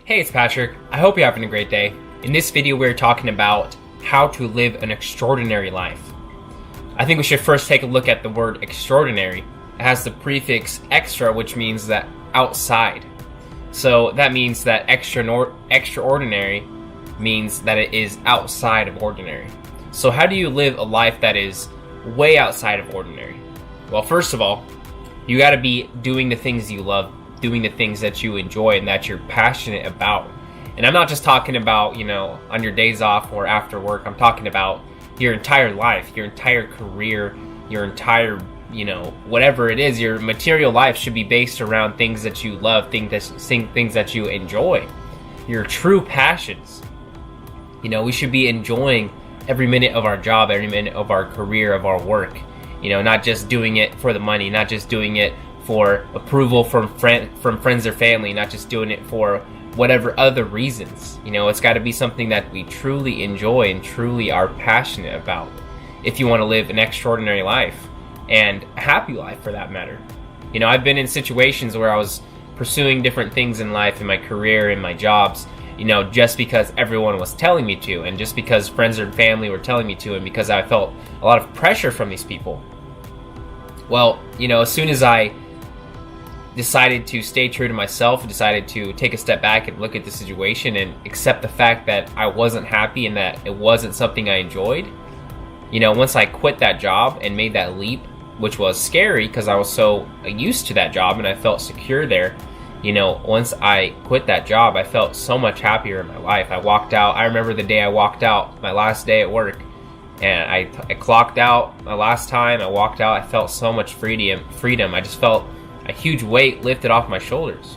Hey, it's Patrick. I hope you're having a great day. In this video, we're talking about how to live an extraordinary life. I think we should first take a look at the word extraordinary. It has the prefix extra, which means that outside. So that means that extraordinary means that it is outside of ordinary. So how do you live a life that is way outside of ordinary? Well, first of all, you got to be doing the things you love, doing the things that you enjoy and that you're passionate about. And I'm not just talking about, on your days off or after work. I'm talking about your entire life, your entire career, your entire, whatever it is. Your material life should be based around things that you love, things that you enjoy, your true passions. We should be enjoying every minute of our job, every minute of our career, of our work. Not just doing it for the money, not just doing it for approval from friends or family, not just doing it for whatever other reasons. It's got to be something that we truly enjoy and truly are passionate about if you want to live an extraordinary life and a happy life for that matter. I've been in situations where I was pursuing different things in life, in my career, in my jobs, just because everyone was telling me to, and just because friends or family were telling me to, and because I felt a lot of pressure from these people. Well, as soon as I decided to stay true to myself, decided to take a step back and look at the situation and accept the fact that I wasn't happy and that it wasn't something I enjoyed. Once I quit that job and made that leap, which was scary because I was so used to that job and I felt secure there. Once I quit that job, I felt so much happier in my life. I walked out. I remember the day I walked out, my last day at work, and I clocked out my last time. I walked out. I felt so much freedom. I just felt a huge weight lifted off my shoulders.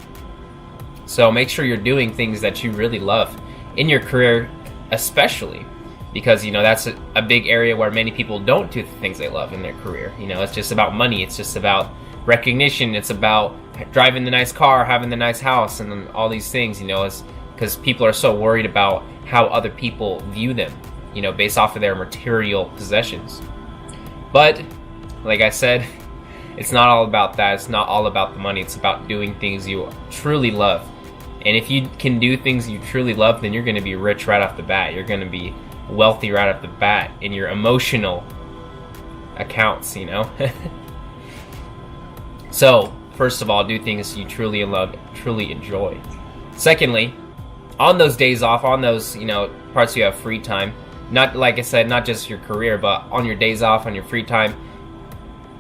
So make sure you're doing things that you really love in your career, especially because that's a big area where many people don't do the things they love in their career. It's just about money. It's just about recognition. It's about driving the nice car, having the nice house, and all these things. It's because people are so worried about how other people view them, based off of their material possessions. But like I said, it's not all about that. It's not all about the money. It's about doing things you truly love. And if you can do things you truly love, then you're going to be rich right off the bat. You're going to be wealthy right off the bat in your emotional accounts, So, first of all, do things you truly love, truly enjoy. Secondly, on those days off, on those, parts you have free time, not, like I said, not just your career, but on your days off, on your free time,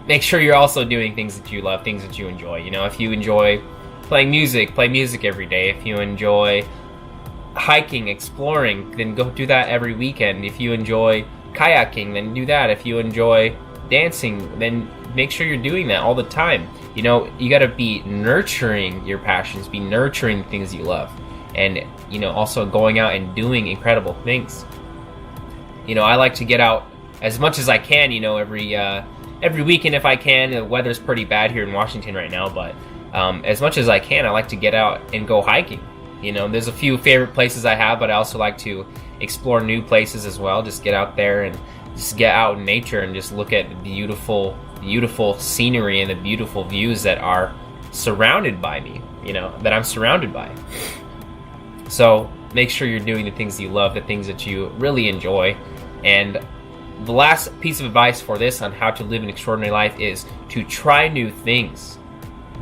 make sure you're also doing things that you love, things that you enjoy. If you enjoy playing music, play music every day. If you enjoy hiking, exploring, then go do that every weekend. If you enjoy kayaking, then do that. If you enjoy dancing, then make sure you're doing that all the time. You got to be nurturing your passions, be nurturing things you love, and also going out and doing incredible things. I like to get out as much as I can, every weekend if I can. The weather's pretty bad here in Washington right now, but as much as I can, I like to get out and go hiking. There's a few favorite places I have, but I also like to explore new places as well. Just get out there and just get out in nature and just look at the beautiful scenery and the beautiful views that are surrounded by me, that I'm surrounded by. So make sure you're doing the things you love, the things that you really enjoy. And the last piece of advice for this on how to live an extraordinary life is to try new things.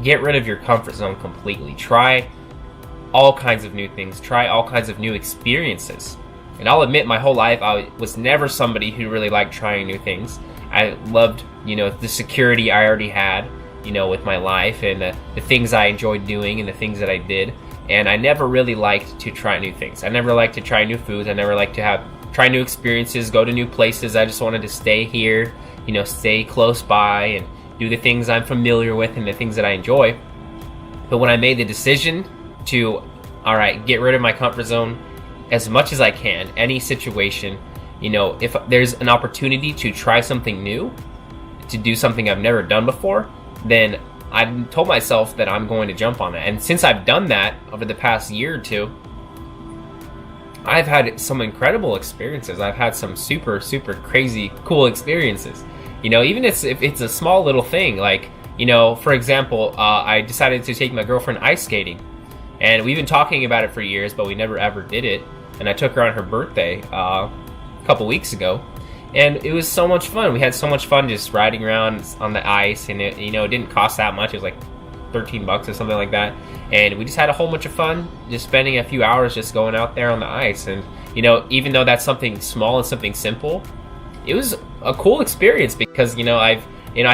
Get rid of your comfort zone completely. Try all kinds of new things. Try all kinds of new experiences. And I'll admit, my whole life, I was never somebody who really liked trying new things. I loved, the security I already had, with my life and the things I enjoyed doing and the things that I did. And I never really liked to try new things. I never liked to try new foods. I never liked to try new experiences, go to new places. I just wanted to stay here, stay close by and do the things I'm familiar with and the things that I enjoy. But when I made the decision to, get rid of my comfort zone as much as I can, any situation, if there's an opportunity to try something new, to do something I've never done before, then I told myself that I'm going to jump on it. And since I've done that over the past year or two, I've had some incredible experiences. I've had some super, super crazy, cool experiences. Even if it's a small little thing, like, for example, I decided to take my girlfriend ice skating. And we've been talking about it for years, but we never ever did it. And I took her on her birthday a couple weeks ago, and it was so much fun. We had so much fun just riding around on the ice, and it didn't cost that much. It was like $13 or something like that. And we just had a whole bunch of fun just spending a few hours just going out there on the ice. And even though that's something small and something simple, it was a cool experience because I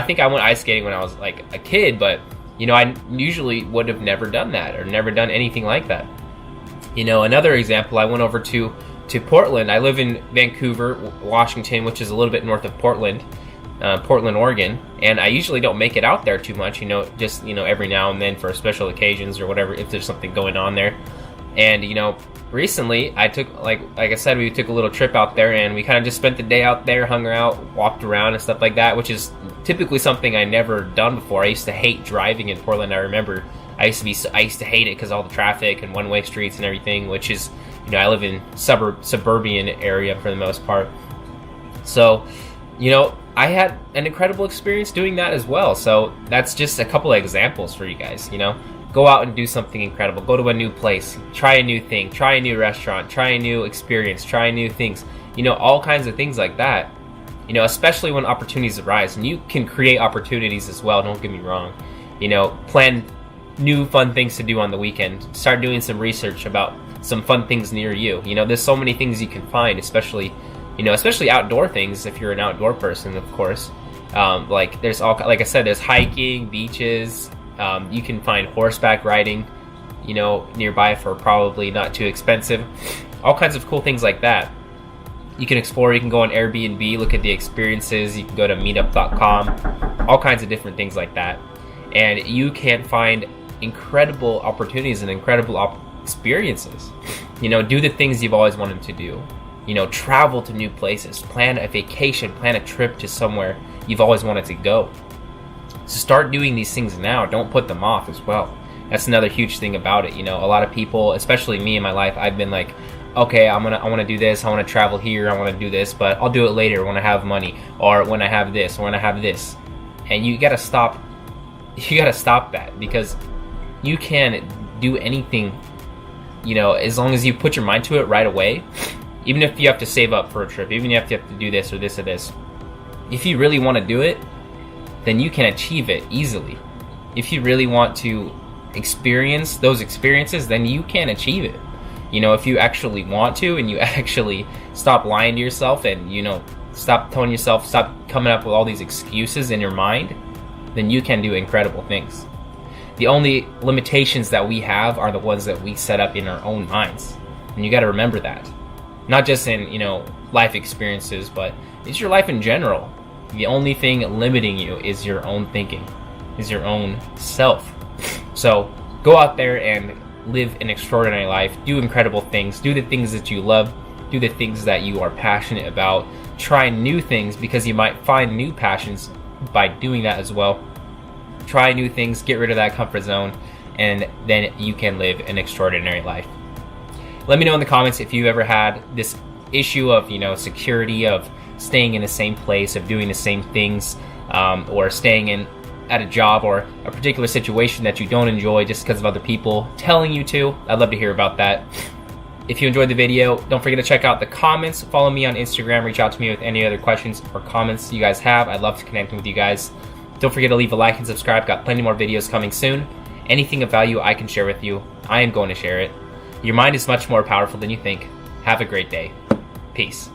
think I went ice skating when I was like a kid, but I usually would have never done that or never done anything like that. Another example, I went over to Portland. I live in Vancouver, Washington, which is a little bit north of Portland, Oregon, and I usually don't make it out there too much, just every now and then for special occasions or whatever, if there's something going on there. And recently I took, like I said, we took a little trip out there, and we kind of just spent the day out there, hung out, walked around and stuff like that, which is typically something I never done before. I used to hate driving in Portland. I remember I used to hate it because all the traffic and one-way streets and everything, which is, I live in suburban area for the most part. So, I had an incredible experience doing that as well. So that's just a couple of examples for you guys. Go out and do something incredible. Go to a new place, try a new thing, try a new restaurant, try a new experience, try new things. All kinds of things like that. Especially when opportunities arise, and you can create opportunities as well. Don't get me wrong. Plan new fun things to do on the weekend. Start doing some research about some fun things near you. There's so many things you can find, especially outdoor things if you're an outdoor person, of course. Like I said, there's hiking, beaches. You can find horseback riding, nearby for probably not too expensive. All kinds of cool things like that. You can explore. You can go on Airbnb, look at the experiences. You can go to meetup.com. All kinds of different things like that. And you can find incredible opportunities and incredible experiences. Do the things you've always wanted to do. Travel to new places, plan a vacation, plan a trip to somewhere you've always wanted to go. So start doing these things now. Don't put them off as well. That's another huge thing about it. A lot of people, especially me in my life, I've been like, okay, I want to do this. I want to travel here. I want to do this, but I'll do it later when I have money, or when I have this, or when I have this. And you gotta stop. You gotta stop that, because you can do anything, as long as you put your mind to it right away. Even if you have to save up for a trip, even if you have to do this or this or this, if you really want to do it, then you can achieve it easily. If you really want to experience those experiences, then you can achieve it. If you actually want to, and you actually stop lying to yourself, and stop coming up with all these excuses in your mind, then you can do incredible things. The only limitations that we have are the ones that we set up in our own minds, and you got to remember that. Not just in, life experiences, but it's your life in general. The only thing limiting you is your own thinking, is your own self. So go out there and live an extraordinary life. Do incredible things. Do the things that you love. Do the things that you are passionate about. Try new things, because you might find new passions by doing that as well. Try new things. Get rid of that comfort zone, and then you can live an extraordinary life. Let me know in the comments if you ever had this issue of, security, of staying in the same place, of doing the same things, or staying at a job or a particular situation that you don't enjoy just because of other people telling you to. I'd love to hear about that. If you enjoyed the video, don't forget to check out the comments. Follow me on Instagram. Reach out to me with any other questions or comments you guys have. I'd love to connect with you guys. Don't forget to leave a like and subscribe. Got plenty more videos coming soon. Anything of value I can share with you, I am going to share it. Your mind is much more powerful than you think. Have a great day. Peace.